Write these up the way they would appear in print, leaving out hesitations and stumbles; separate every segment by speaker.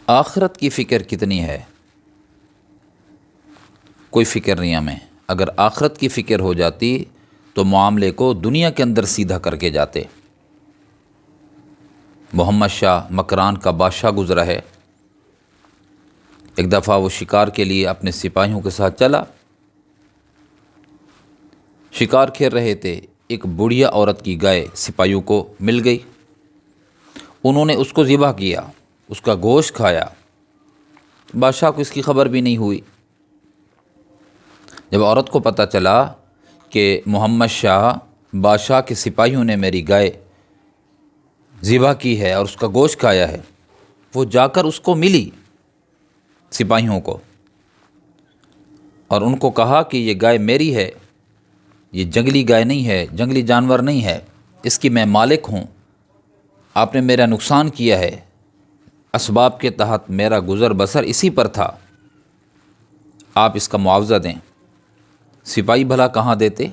Speaker 1: آخرت کی فکر کتنی ہے؟ کوئی فکر نہیں ہمیں۔ اگر آخرت کی فکر ہو جاتی تو معاملے کو دنیا کے اندر سیدھا کر کے جاتے۔ محمد شاہ مکران کا بادشاہ گزرا ہے۔ ایک دفعہ وہ شکار کے لیے اپنے سپاہیوں کے ساتھ چلا، شکار کھیل رہے تھے۔ ایک بڑھیا عورت کی گائے سپاہیوں کو مل گئی، انہوں نے اس کو ذبح کیا، اس کا گوشت کھایا۔ بادشاہ کو اس کی خبر بھی نہیں ہوئی۔ جب عورت کو پتہ چلا کہ محمد شاہ بادشاہ کے سپاہیوں نے میری گائے ذبح کی ہے اور اس کا گوشت کھایا ہے، وہ جا کر اس کو ملی سپاہیوں کو، اور ان کو کہا کہ یہ گائے میری ہے، یہ جنگلی گائے نہیں ہے، جنگلی جانور نہیں ہے، اس کی میں مالک ہوں۔ آپ نے میرا نقصان کیا ہے، اسباب کے تحت میرا گزر بسر اسی پر تھا، آپ اس کا معاوضہ دیں۔ سپاہی بھلا کہاں دیتے؟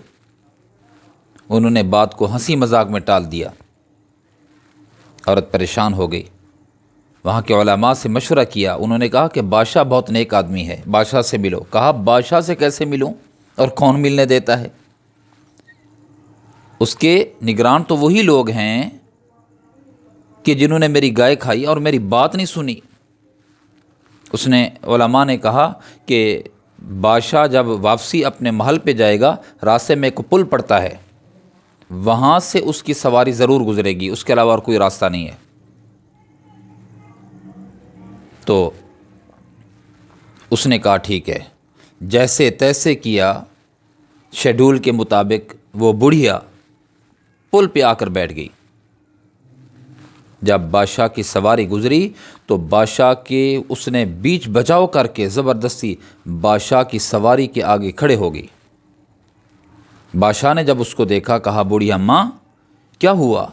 Speaker 1: انہوں نے بات کو ہنسی مذاق میں ٹال دیا۔ عورت پریشان ہو گئی، وہاں کے علماء سے مشورہ کیا۔ انہوں نے کہا کہ بادشاہ بہت نیک آدمی ہے، بادشاہ سے ملو۔ کہا بادشاہ سے کیسے ملوں اور کون ملنے دیتا ہے؟ اس کے نگران تو وہی لوگ ہیں کہ جنہوں نے میری گائے کھائی اور میری بات نہیں سنی۔ اس نے علماء نے کہا کہ بادشاہ جب واپسی اپنے محل پہ جائے گا، راستے میں ایک پل پڑتا ہے، وہاں سے اس کی سواری ضرور گزرے گی، اس کے علاوہ اور کوئی راستہ نہیں ہے۔ تو اس نے کہا ٹھیک ہے، جیسے تیسے کیا، شیڈول کے مطابق وہ بڑھیا پل پہ آ کر بیٹھ گئی۔ جب بادشاہ کی سواری گزری تو بادشاہ کے اس نے بیچ بچاؤ کر کے زبردستی بادشاہ کی سواری کے آگے کھڑے ہو گئی۔ بادشاہ نے جب اس کو دیکھا، کہا بوڑھی اماں کیا ہوا،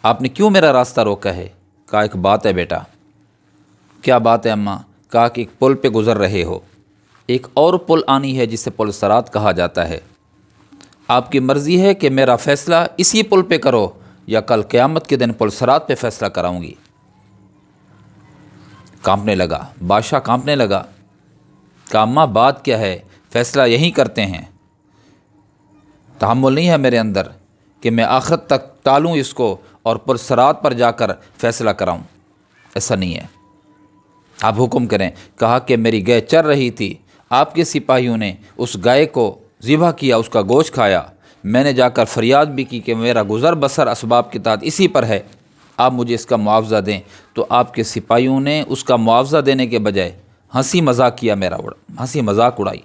Speaker 1: آپ نے کیوں میرا راستہ روکا ہے؟ کہا ایک بات ہے بیٹا۔ کیا بات ہے اماں؟ کہا کہ ایک پل پہ گزر رہے ہو، ایک اور پل آنی ہے جسے پل صراط کہا جاتا ہے، آپ کی مرضی ہے کہ میرا فیصلہ اسی پل پہ کرو یا کل قیامت کے دن پل صراط پہ فیصلہ کراؤں گی۔ کانپنے لگا بادشاہ، کانپنے لگا۔ کہا اماں بات کیا ہے، فیصلہ یہیں کرتے ہیں، تحمل نہیں ہے میرے اندر کہ میں آخرت تک ٹالوں اس کو اور پل صراط پر جا کر فیصلہ کراؤں، ایسا نہیں ہے، آپ حکم کریں۔ کہا کہ میری گائے چر رہی تھی، آپ کے سپاہیوں نے اس گائے کو ذبح کیا، اس کا گوشت کھایا، میں نے جا کر فریاد بھی کی کہ میرا گزر بسر اسباب کے تحت اسی پر ہے، آپ مجھے اس کا معاوضہ دیں۔ تو آپ کے سپاہیوں نے اس کا معاوضہ دینے کے بجائے ہنسی مذاق کیا، ہنسی مذاق اڑائی۔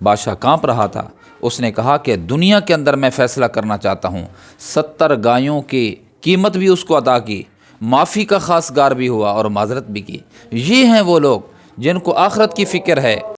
Speaker 1: بادشاہ کانپ رہا تھا۔ اس نے کہا کہ دنیا کے اندر میں فیصلہ کرنا چاہتا ہوں۔ 70 گایوں کی قیمت بھی اس کو ادا کی، معافی کا خواستگار بھی ہوا اور معذرت بھی کی۔ یہ ہیں وہ لوگ جن کو آخرت کی فکر ہے۔